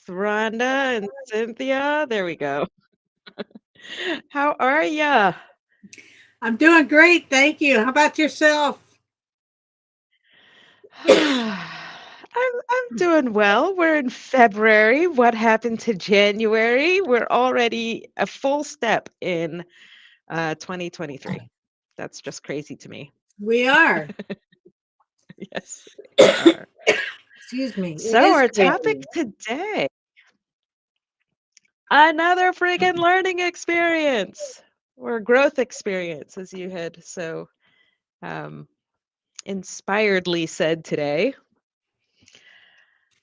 Rhonda and Cynthia. There we go. How are ya? I'm doing great, thank you. How about yourself? I'm doing well. We're in February. What happened to January? We're already a full step in 2023. That's just crazy to me. We are. Yes, we are. Excuse me. It So is our crazy. topic today, another friggin' learning experience or growth experience, as you had so um, inspiredly said today.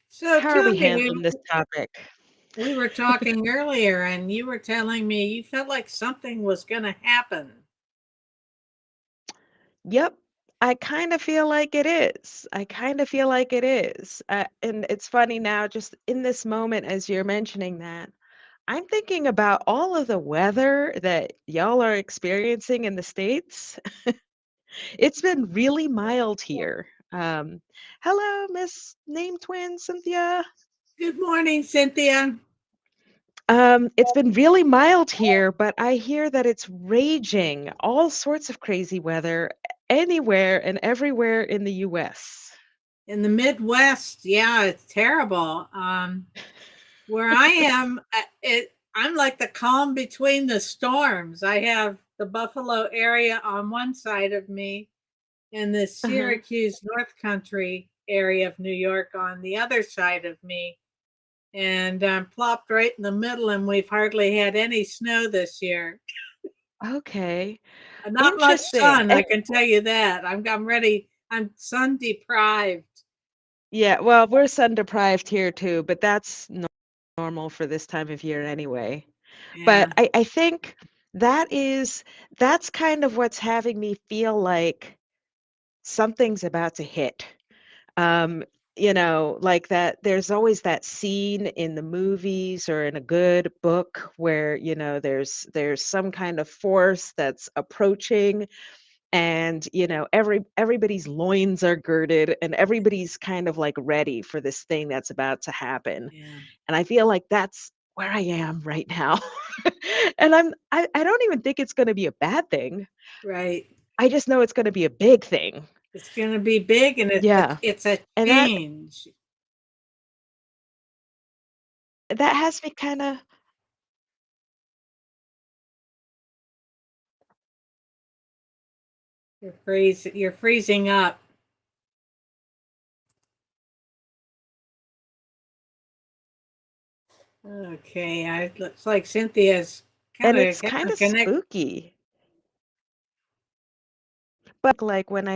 So How are tell we me, handling this topic? we were talking earlier and you were telling me you felt like something was going to happen. Yep, I kind of feel like it is. I kind of feel like it is. And it's funny now, just in this moment, as you're mentioning that, I'm thinking about all of the weather that y'all are experiencing in the States. It's been really mild here. Hello, Miss Name Twin Cynthia. Good morning, Cynthia. It's been really mild here, but I hear that it's raging, all sorts of crazy weather anywhere and everywhere in the US. In the Midwest, yeah, it's terrible. Where I am, I'm like the calm between the storms. I have the Buffalo area on one side of me and the Uh-huh. Syracuse North Country area of New York on the other side of me. And I'm plopped right in the middle, and we've hardly had any snow this year. Okay. Not much Interesting. sun, I can tell you that. I'm ready. I'm sun deprived. Yeah, well, we're sun deprived here too, but that's normal for this time of year anyway. But Yeah, I think that is that's kind of what's having me feel like something's about to hit. Um, like that there's always that scene in the movies or in a good book where, there's some kind of force that's approaching and everybody's loins are girded and everybody's kind of like ready for this thing that's about to happen, yeah, and I feel like that's where I am right now. And I don't even think it's going to be a bad thing. right. I just know it's going to be a big thing. It's going to be big, and Yeah, it's a and change. that has me kind of. You're freezing up. Okay, it looks like Cynthia's kind And of it's getting kind a of connect. spooky, but like when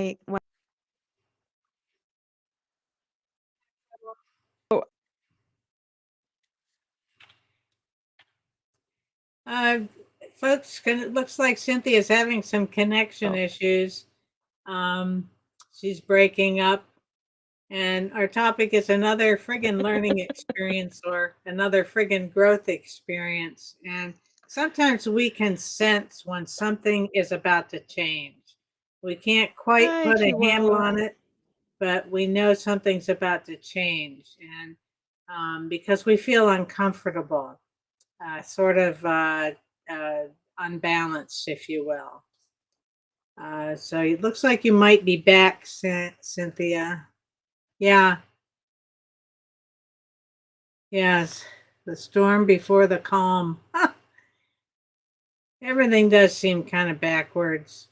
oh, Uh, Folks, it looks like Cynthia's having some connection oh, issues. Um, she's breaking up, and our topic is another friggin' learning experience or another friggin' growth experience. And sometimes we can sense when something is about to change. We can't quite hi put a handle Chihuahua. on it, but we know something's about to change. And because we feel uncomfortable, sort of uh, unbalanced, if you will. So it looks like you might be back, Cynthia. Yeah, yes. The storm before the calm. Everything does seem kind of backwards.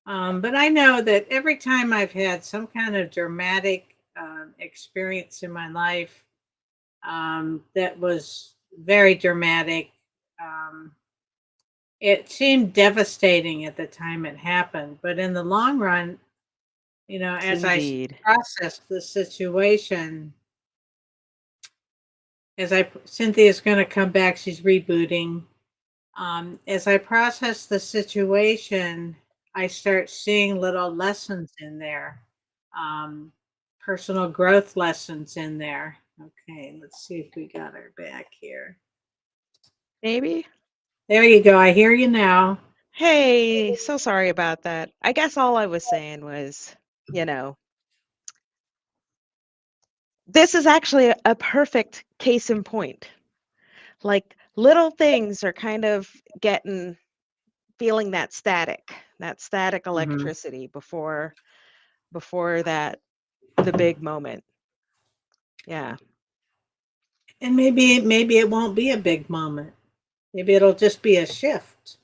But I know that every time I've had some kind of dramatic experience in my life that was very dramatic, um, it seemed devastating at the time it happened. But in the long run, Yes, as I indeed. processed the situation, Cynthia's going to come back, she's rebooting. As I process the situation, I start seeing little lessons in there, um, personal growth lessons in there. Okay, let's see if we got her back here. Maybe. There you go. I hear you now. Hey, so sorry about that. I guess all I was saying was, you know, this is actually a perfect case in point. Like little things are kind of getting feeling that static Mhm. electricity before that the big moment. Yeah. And maybe it won't be a big moment. Maybe it'll just be a shift.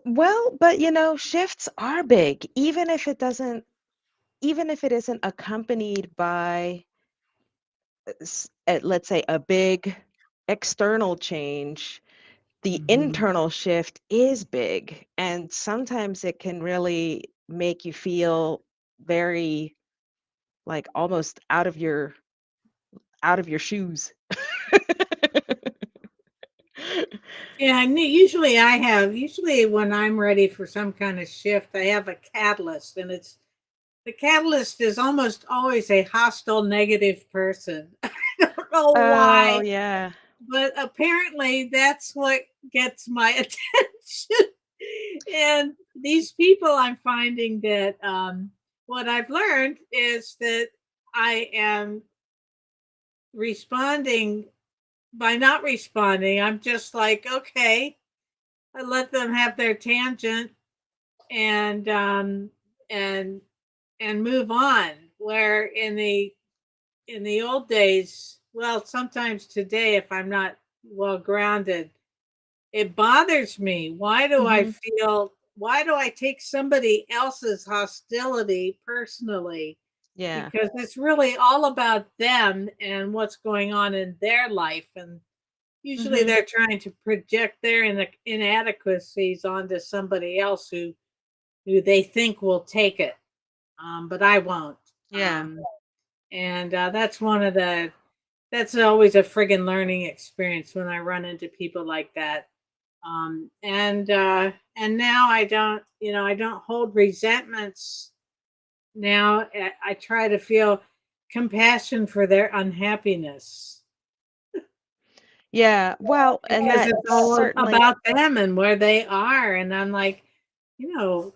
But shifts are big, even if it isn't accompanied by let's say a big external change, the Mhm. internal shift is big, and sometimes it can really make you feel very like almost out of your shoes. Yeah, and usually when I'm ready for some kind of shift, I have a catalyst, and it's the catalyst is almost always a hostile, negative person. I don't know Oh, why, yeah. but apparently that's what gets my attention. And these people, I'm finding that what I've learned is that I am responding by not responding. I'm just like, okay, I let them have their tangent and and and move on. Where in the old days, well, sometimes today, if I'm not well grounded, it bothers me. Mhm. Why do I take somebody else's hostility personally? Yeah. Because it's really all about them and what's going on in their life. And usually Mhm. they're trying to project their inadequacies onto somebody else who they think will take it. But I won't. Yeah. And that's always a friggin' learning experience when I run into people like that. And now I don't hold resentments. Now I try to feel compassion for their unhappiness Yeah. Well, and because that it's all certainly about them and where they are. And I'm like, you know,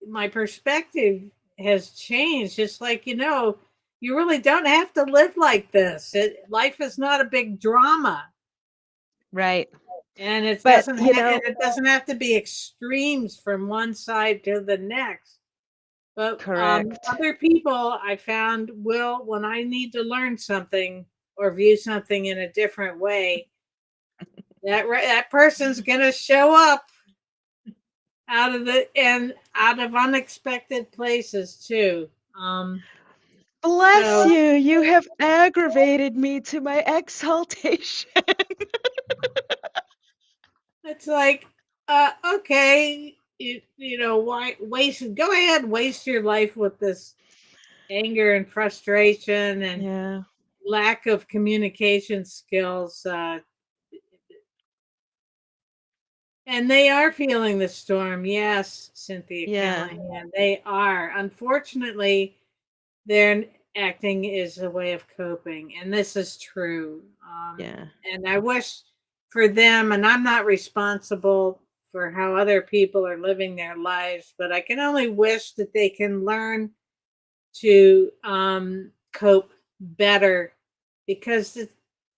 my perspective has changed. It's like, you really don't have to live like this. Life is not a big drama. right. And But, and it doesn't have to be extremes from one side to the next. But correct. other people I found will, when I need to learn something or view something in a different way, that person's gonna show up out of unexpected places too. Bless So you. You have aggravated me to my exaltation. it's like, okay, why waste? Go ahead, waste your life with this anger and frustration and Yeah. lack of communication skills. And they are feeling the storm. Yes, Cynthia Yeah. Callahan, they are. Unfortunately, their acting is a way of coping, and this is true. Yeah. And I wish for them, and I'm not responsible for how other people are living their lives, but I can only wish that they can learn to cope better because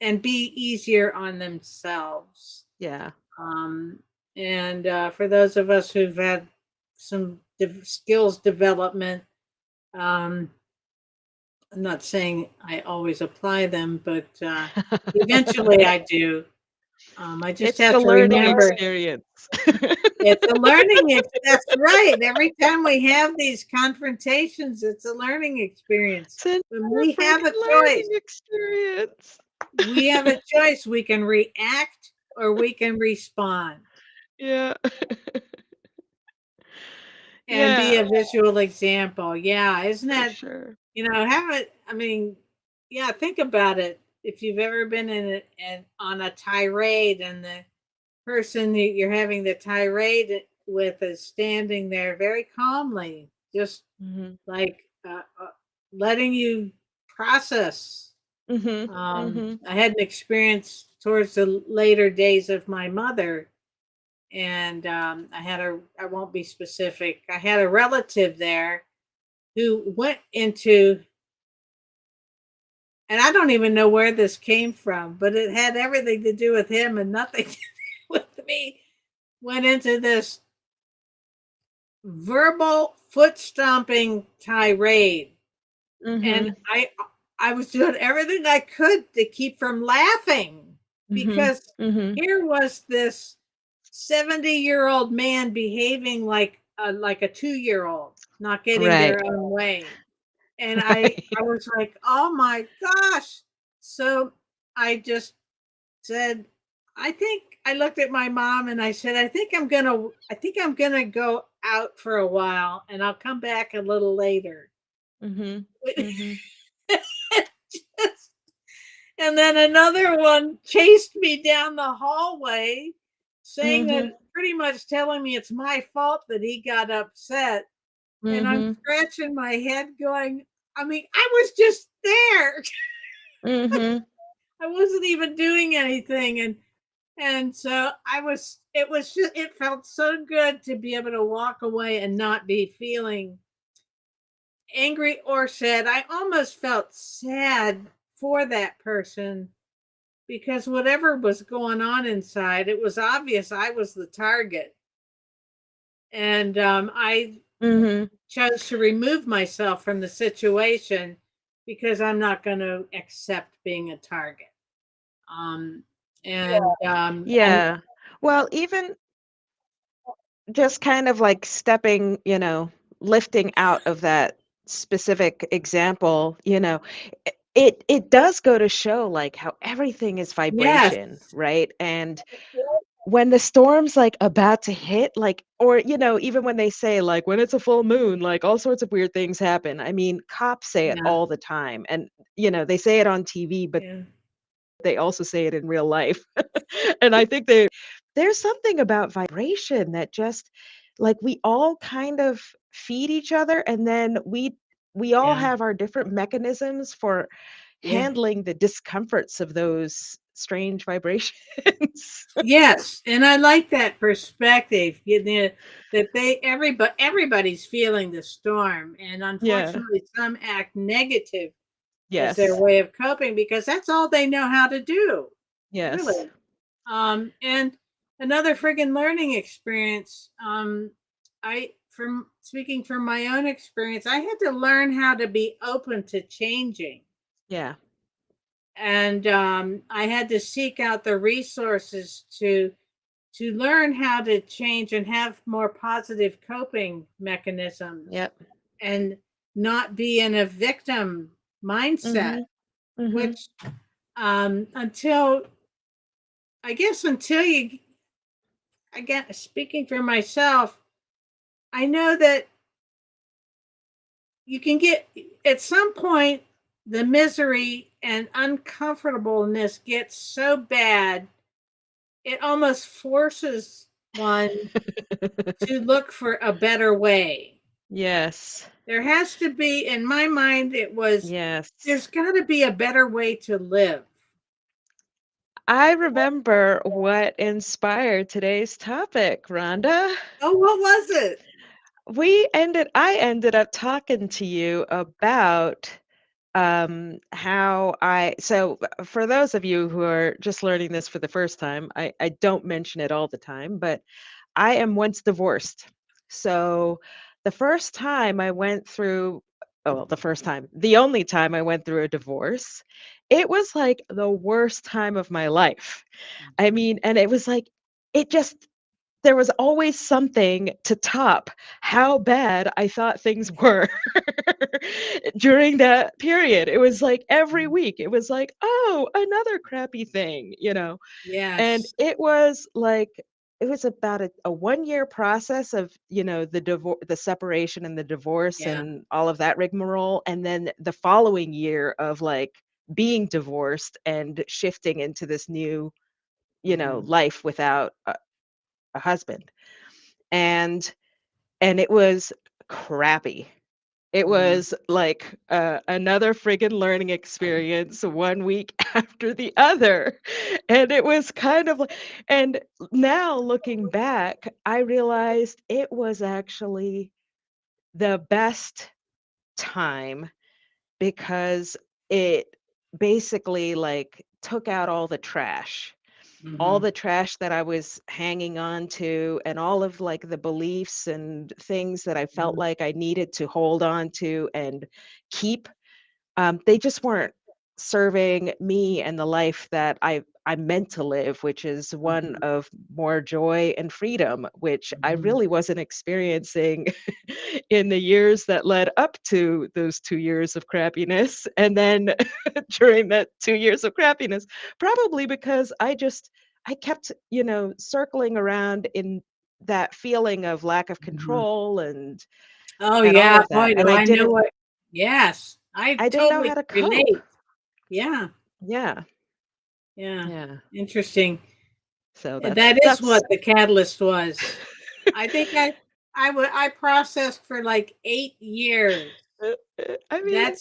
and be easier on themselves. Yeah. Um, and for those of us who've had some skills development, um, I'm not saying I always apply them, but eventually I do. I just It's have the to learning remember experience. it's a learning. That's right. Every time we have these confrontations, it's a learning experience. It's a When never we have a friggin' choice, learning experience. we can react or we can respond Yeah. and be Yeah, a visual example. Yeah, isn't for that, sure. have it? I mean, yeah, think about it. If you've ever been on a tirade and the person that you're having the tirade with is standing there very calmly, just Mhm. like letting you process. Mhm. Mhm. I had an experience towards the later days of my mother, and I won't be specific. I had a relative there who went into and I don't even know where this came from, but it had everything to do with him and nothing to do with me. Went into this verbal foot stomping tirade, and Mhm. I was doing everything I could to keep from laughing Mhm. because Mhm. here was this 70-year-old man behaving like a 2-year-old, not getting Right. their own way. And I Right. was like, "Oh my gosh." So I just said, I think I looked at my mom and I said, I think I'm going to go out for a while and I'll come back a little later." Mhm. Mhm. And then another one chased me down the hallway saying that, Mhm. pretty much telling me it's my fault that he got upset. And I'm Mhm. scratching my head going, I mean, I was just there. Mhm. I wasn't even doing anything. And so it was just, it felt so good to be able to walk away and not be feeling angry or sad. I almost felt sad for that person because whatever was going on inside, it was obvious I was the target. And I Mhm. chose to remove myself from the situation because I'm not going to accept being a target. Um, and Yeah. Well, even just kind of like stepping, lifting out of that specific example, it does go to show like how everything is yes, vibration, right? And when the storm's like about to hit, like, or, even when they say like when it's a full moon, like all sorts of weird things happen. I mean, cops say it yeah, all the time. And, they say it on TV, but yeah, they also say it in real life. And I think there's something about vibration that just like we all kind of feed each other, and then we all yeah, have our different mechanisms for yeah. handling the discomforts of those strange vibrations. Yes, and I like that perspective. You know, that everybody's feeling the storm, and Yeah. unfortunately, some act negative as their Yes. way of coping because that's all they know how to do, Yes. really. And another friggin' learning experience. I from speaking from my own experience, I had to learn how to be open to changing, Yeah. and I had to seek out the resources to learn how to change and have more positive coping mechanisms Yep. and not be in a victim mindset, Mhm. Mhm. which until I guess until you again speaking for myself, I know that you can get at some point the misery and uncomfortableness gets so bad it almost forces one to look for a better way. Yes. There has to be, in my mind, it was, there's Yes. got to be a better way to live. I remember what inspired today's topic, Rhonda. Oh, what was it? I ended up talking to you about how for those of you who are just learning this for the first time, I don't mention it all the time, but I am once divorced. So the first time I went through, oh, well, the first time, the only time I went through a divorce, it was like the worst time of my life. I mean, and it was like, it just, there was always something to top how bad I thought things were during that period. It was like every week, it was like, oh, another crappy thing. And Yes. it was about a 1 year process of, the separation and the divorce Yeah. and all of that rigmarole. And then the following year of like being divorced and shifting into this new, Hmm. life without a husband. And it was crappy. It Hmm. was like another friggin' learning experience, 1 week after the other. And it was kind of like, and now looking back, I realized it was actually the best time because it basically like took out all Mhm. the trash that I was hanging on to, and all of like the beliefs and things that I felt Mhm. like I needed to hold on to and keep. They just weren't serving me and the life that I meant to live, which is one Mhm. of more joy and freedom, which I Mhm. really wasn't experiencing in the years that led up to those 2 years of crappiness. And then during that 2 years of crappiness, probably because I kept, circling around in that feeling of lack of Mhm. control and Oh, all yeah. of that. Boy, And do I know what. Yes. I I didn't know totally how to cope. relate. Yeah. Yeah. Yeah. Yeah. Interesting. So And that's that is that's what the catalyst was. I think I processed for like 8 years. I mean, yeah.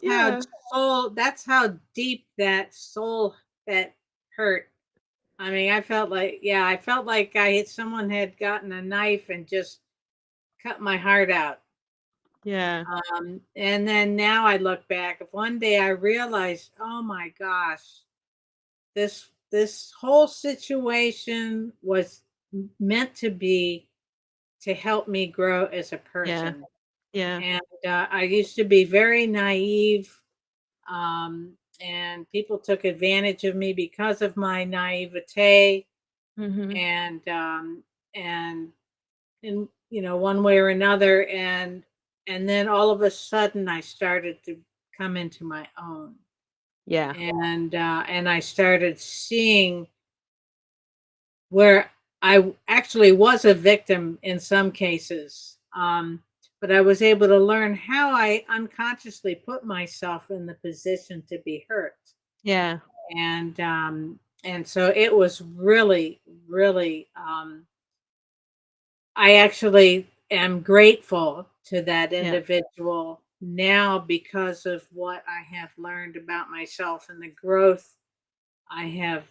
That's how deep that soul that hurt. I mean, I felt like someone had gotten a knife and just cut my heart out. Yeah. And then now I look back, if one day I realized, oh my gosh, this whole situation was meant to be to help me grow as a Yeah. person. Yeah. And I used to be very naive, and people took advantage of me because of my naivete, Mhm. and and in one way or another, and then all of a sudden I started to come into my own, Yeah. and I started seeing where actually was a victim in some cases. But I was able to learn how I unconsciously put myself in the position to be hurt. Yeah. And so it was really, really, I actually am grateful to that Yeah. individual now because of what I have learned about myself and the growth I have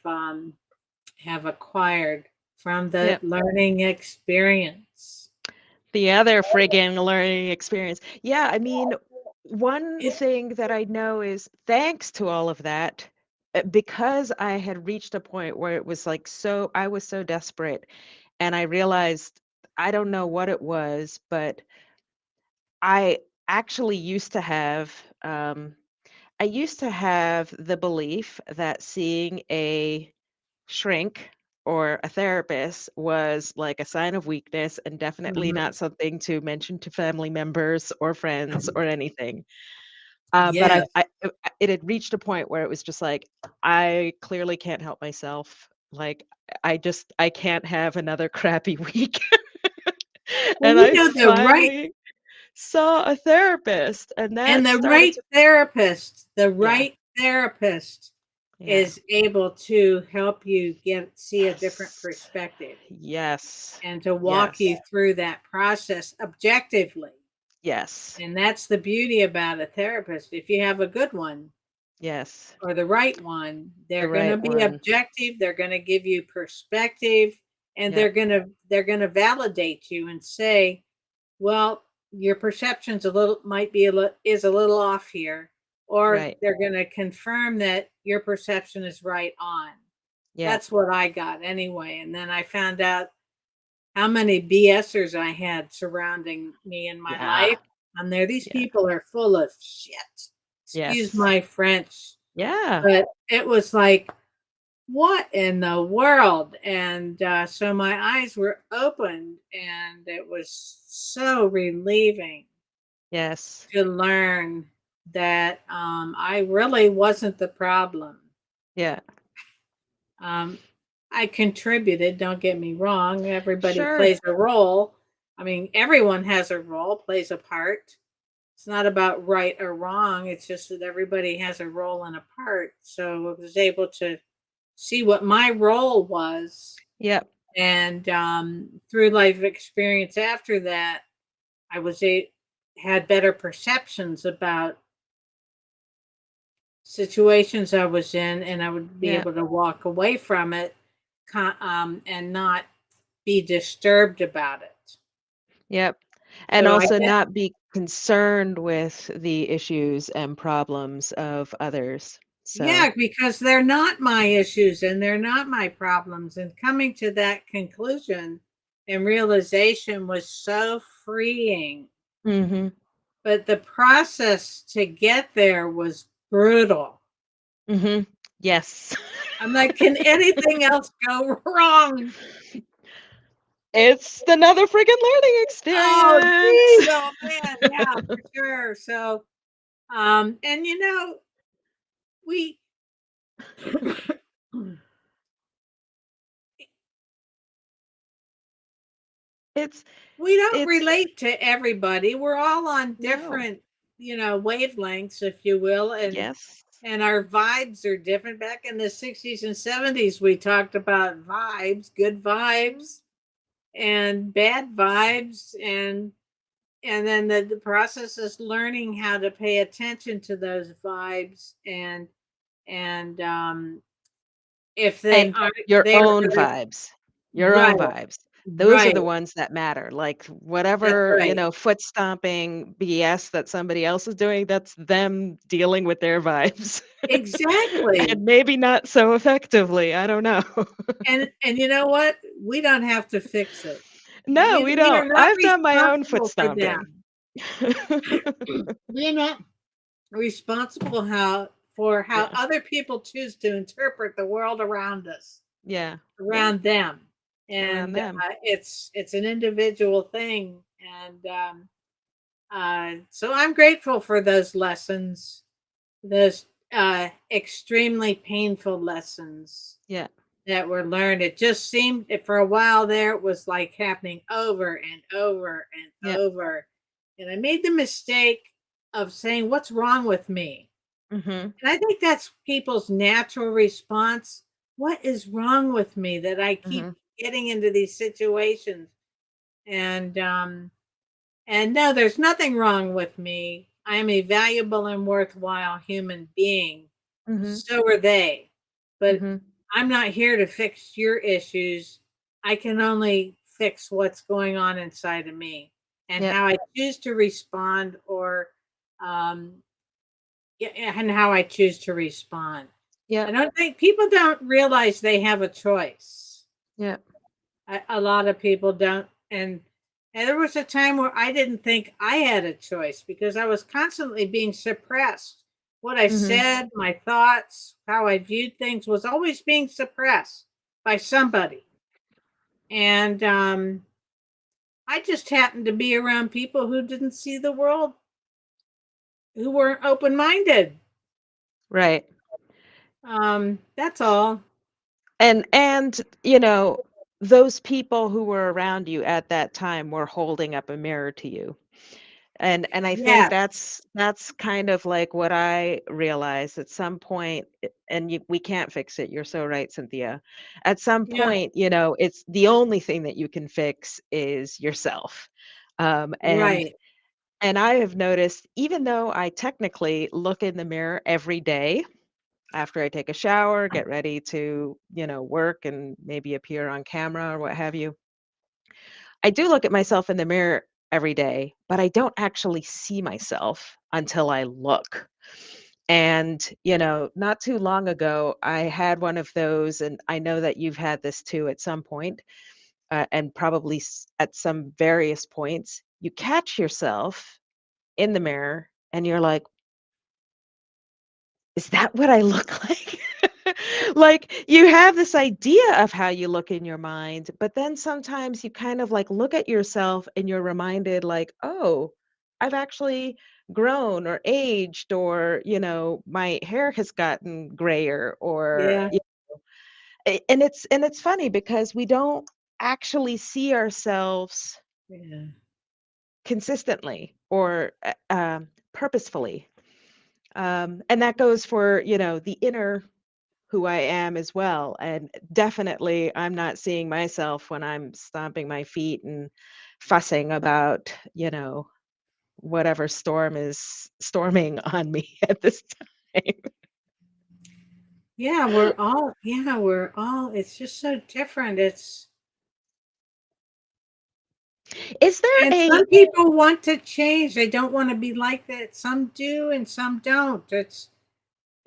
acquired from the Yep. learning experience. The other friggin' learning experience. Yeah, I mean, one It, thing that I know is thanks to all of that, because I had reached a point where it was like I was so desperate, and I realized I don't know what it was, but I actually used to have the belief that seeing a shrink or a therapist was like a sign of weakness and definitely mhm. not something to mention to family members or friends or anything. But Yes. it had reached a point where it was just like, I clearly can't help myself. Like, I can't have another crappy week. Well, And you I know finally saw a therapist, and that the started to, the yeah, right therapist yeah. is able to help you get see a different Yes. perspective Yes. and to walk you Yes. through that process objectively. Yes. And that's the beauty about a therapist. If you have a good one, Yes. or the right one, The they're going to right be one. objective, they're going to give you perspective, and Yep. they're going to validate you and say, well, your perception's a little might be is a little off here, or Right. they're going to confirm that your perception is right on. Yep. That's what I got anyway. And then I found out how many BSers I had surrounding me in my Yeah. life. And there, these Yeah. people are full of shit. Excuse Yes. my French. Yeah. But it was like, what in the world? And so my eyes were opened, and it was so relieving Yes. to learn that I really wasn't the problem. Yeah. Um, I contributed, don't get me wrong. Everybody Sure. plays a role. I mean, everyone has a role, plays a part. It's not about right or wrong. It's just that everybody has a role and a part. So I was able to see what my role was. Yep. And through life experience after that, I was had better perceptions about situations I was in, and I would be Yep. able to walk away from it, and not be disturbed about it. Yep. And So I also get, not be concerned with the issues and problems of others. So, Yeah, because they're not my issues and they're not my problems. And coming to that conclusion and realization was so freeing. mhm, But the process to get there was brutal. mhm. Yes. I'm like, can anything else go wrong? It's another freaking learning Oh, experience. geez. Oh, man. Yeah, for sure. So, and we, It's we don't it's relate to everybody. We're all on no. different, wavelengths, if you will, Yes. and our vibes are different. Back in the 60s and 70s, we talked about vibes, good vibes and bad vibes, and then the process is learning how to pay attention to those vibes, and if they And aren't your there, own vibes. Your right, own vibes. Those are right, the ones that matter. Like, that's whatever, right, foot stomping BS that somebody else is doing, that's them dealing with their vibes. exactly. And maybe not so effectively, I don't know. And you know what? We don't have to fix it. No, we We are don't. not I've done my own foot responsible for stomping. them. We are not responsible for how Yeah, other people choose to interpret the world around us, yeah, yeah, around them, around and them. it's an individual thing, and so I'm grateful for those lessons, those extremely painful lessons Yeah, that were learned. It just seemed for a while there, it was like happening over and over and yeah, over. And I made the mistake of saying, "What's wrong with me?" mhm, And I think that's people's natural response. What is wrong with me that I keep mhm, getting into these situations? And no, there's nothing wrong with me. I am a valuable and worthwhile human being. mhm, So are they. But mhm. I'm not here to fix your issues. I can only fix what's going on inside of me and Yep, how I choose to respond, or um yeah, and how I choose to respond. I yep, don't think people don't realize they have a choice. yep, A lot of people don't, and there was a time where I didn't think I had a choice because I was constantly being suppressed. What I mhm. said, my thoughts, how I viewed things was always being suppressed by somebody. And I just happened to be around people who didn't see the world, who weren't open minded. Right. That's all. And, those people who were around you at that time were holding up a mirror to you. And I think Yes. that's kind of like what I realized at some point, and we can't fix it. You're so right, Cynthia. At some Yeah. point, it's the only thing that you can fix is yourself. Um, and Right. and I have noticed, even though I technically look in the mirror every day after I take a shower, get ready to, work and maybe appear on camera or what have you, I do look at myself in the mirror every day, but I don't actually see myself until I look. And, not too long ago, I had one of those, and I know that you've had this too at some point, and probably at some various points. You catch yourself in the mirror and you're like, is that what I look like? Like, you have this idea of how you look in your mind, but then sometimes you kind of like look at yourself and you're reminded, like, oh, I've actually grown or aged, or, my hair has gotten grayer, or, Yeah. and it's funny because we don't actually see ourselves Yeah. consistently or purposefully. And that goes for, the inner who I am as well. And definitely, I'm not seeing myself when I'm stomping my feet and fussing about, whatever storm is storming on me at this time. It's just so different. It's Is there And a some people want to change. They don't want to be like that. Some do and some don't.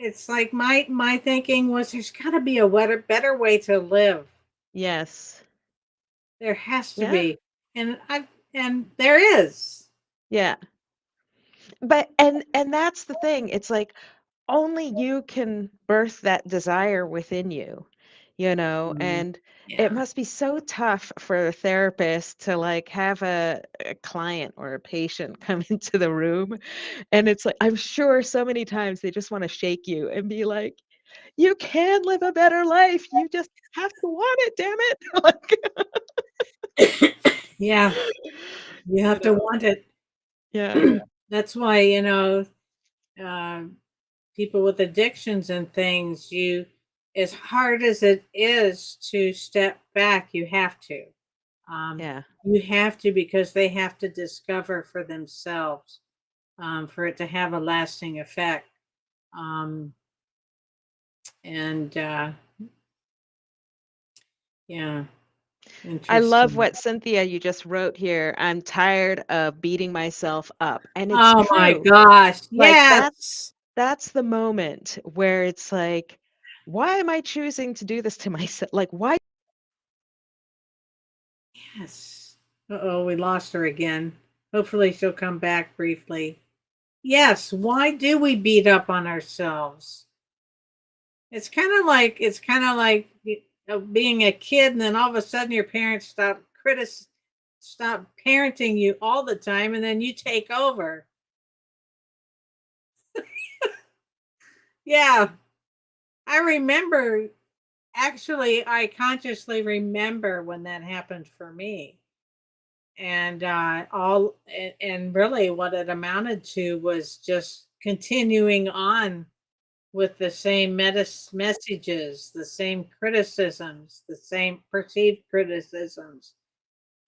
it's like my thinking was there's got to be a better way to live. Yes. There has to Yeah. be, and there is. Yeah. But and that's the thing. It's like only you can birth that desire within you, you know, Mhm. and it Yeah. must be so tough for a therapist to like have a client or a patient come into the room and it's like I'm sure so many times they just want to shake you and be like, "You can live a better life. You just have to want it, damn it." Like, Yeah, you you have to know. want it. Yeah. That's why, um, people with addictions and things, as hard as it is to step back, you have to. Um, Yeah. you have to because they have to discover for themselves for it to have a lasting effect. Um, and yeah, I love interesting. what Cynthia you just wrote here. I'm tired of beating myself up. And it's Oh my true. gosh. Like Yes. that's the moment where it's like, why am I choosing to do this to myself? Like why Yes. Uh-oh, we lost her again. Hopefully she'll come back briefly. Yes, why do we beat up on ourselves? It's kind of like being a kid, and then all of a sudden your parents stop parenting you all the time, and then you take over. Yeah, I remember. Actually, I consciously remember when that happened for me, and and really what it amounted to was just continuing on with the same messages, the same criticisms, the same perceived criticisms,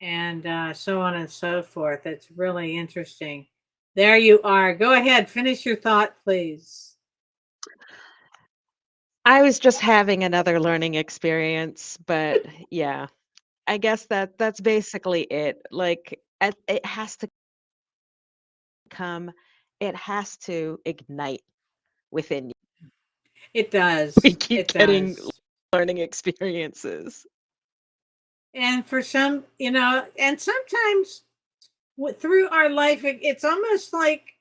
and so on and so forth. It's really interesting. There you are. Go ahead, finish your thought, please. I was just having another learning experience, but yeah, I guess that's basically it. Like it has to come, it has to ignite within you. It We does. keep It getting does. learning experiences. And for some, and sometimes through our life, it's almost like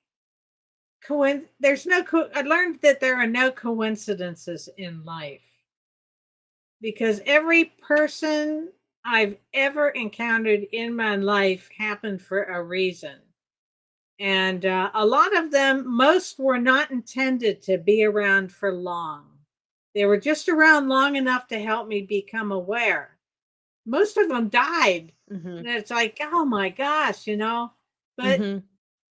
I learned that there are no coincidences in life because every person I've ever encountered in my life happened for a reason. And a lot of them, most were not intended to be around for long. They were just around long enough to help me become aware. Most of them died. Mhm. And it's like, oh my gosh. But Mhm.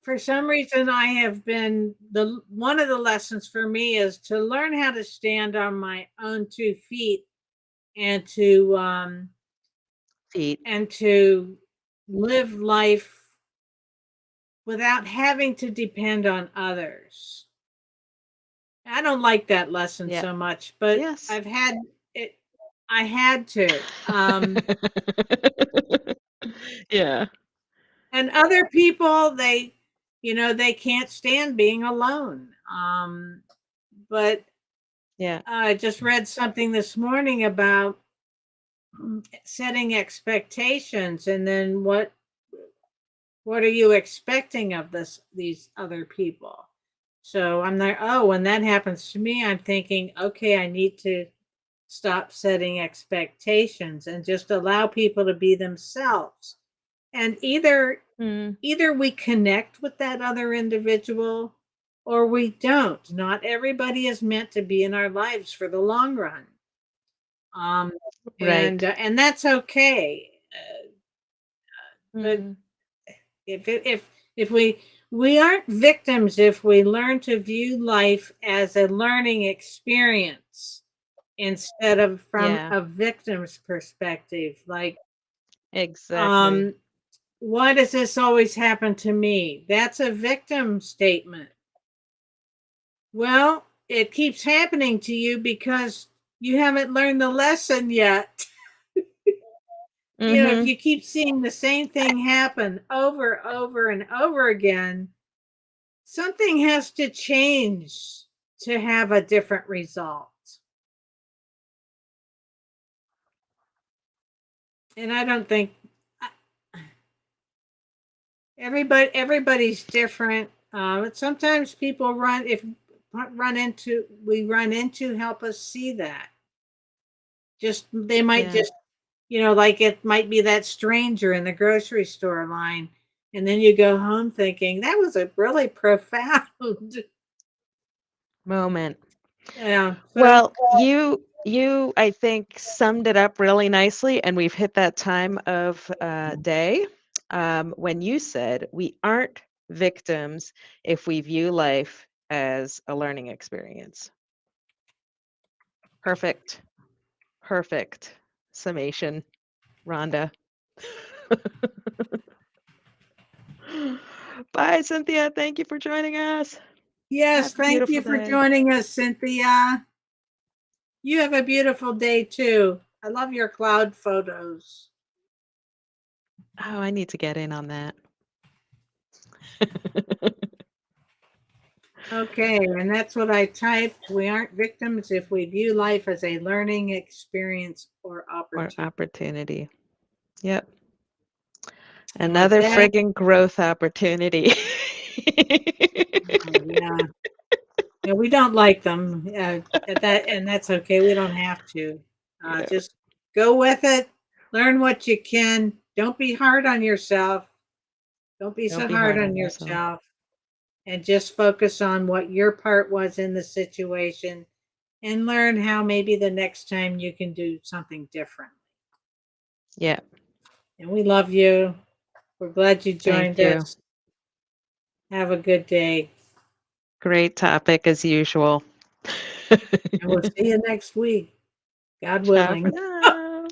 for some reason, I have been the one of the lessons for me is to learn how to stand on my own 2 feet and Feet. to live life without having to depend on others. I don't like that lesson Yeah. so much, but Yes. I've had it. I had to. Yeah. And other people, they can't stand being alone. But Yeah. I just read something this morning about setting expectations, and then what are you expecting of these other people? So I'm there. Oh, when that happens to me, I'm thinking, okay, I need to stop setting expectations and just allow people to be themselves. And Mm. either we connect with that other individual or we don't. Not everybody is meant to be in our lives for the long run. Um, Right. and that's okay. But Mm. if we aren't victims if we learn to view life as a learning experience instead of from Yeah. a victim's perspective, like Exactly. um why does this always happen to me? That's a victim statement. Well, it keeps happening to you because you haven't learned the lesson yet. If Mhm. you keep seeing the same thing happen over and over again, something has to change to have a different result. And I don't think everybody's different. But sometimes people run into we run into help us see that. Just they might Yeah. just like it might be that stranger in the grocery store line, and then you go home thinking that was a really profound. Moment. Yeah. So Well, you I think summed it up really nicely, and we've hit that time of day when you said we aren't victims if we view life as a learning experience. Perfect, perfect summation, Rhonda. Bye, Cynthia. Thank you for joining us. yes, Have a thank beautiful you for day. joining us, Cynthia. You have a beautiful day too. I love your cloud photos. Oh, I need to get in on that. Okay, and that's what I typed. We aren't victims if we view life as a learning experience or Or opportunity. opportunity. Yep. And with Another that, friggin' growth opportunity. oh, yeah. Yeah, we don't like them at that, and that's okay. We don't have to. Yeah. Just go with it. Learn what you can. Don't be hard on yourself. Don't be Don't so be hard hard on on yourself. yourself. And just focus on what your part was in the situation and learn how maybe the next time you can do something different. Yeah. And we love you. We're glad you Thank joined you. us. Have a good day. Great topic as usual. And we'll see you next week, God Ciao for willing. now.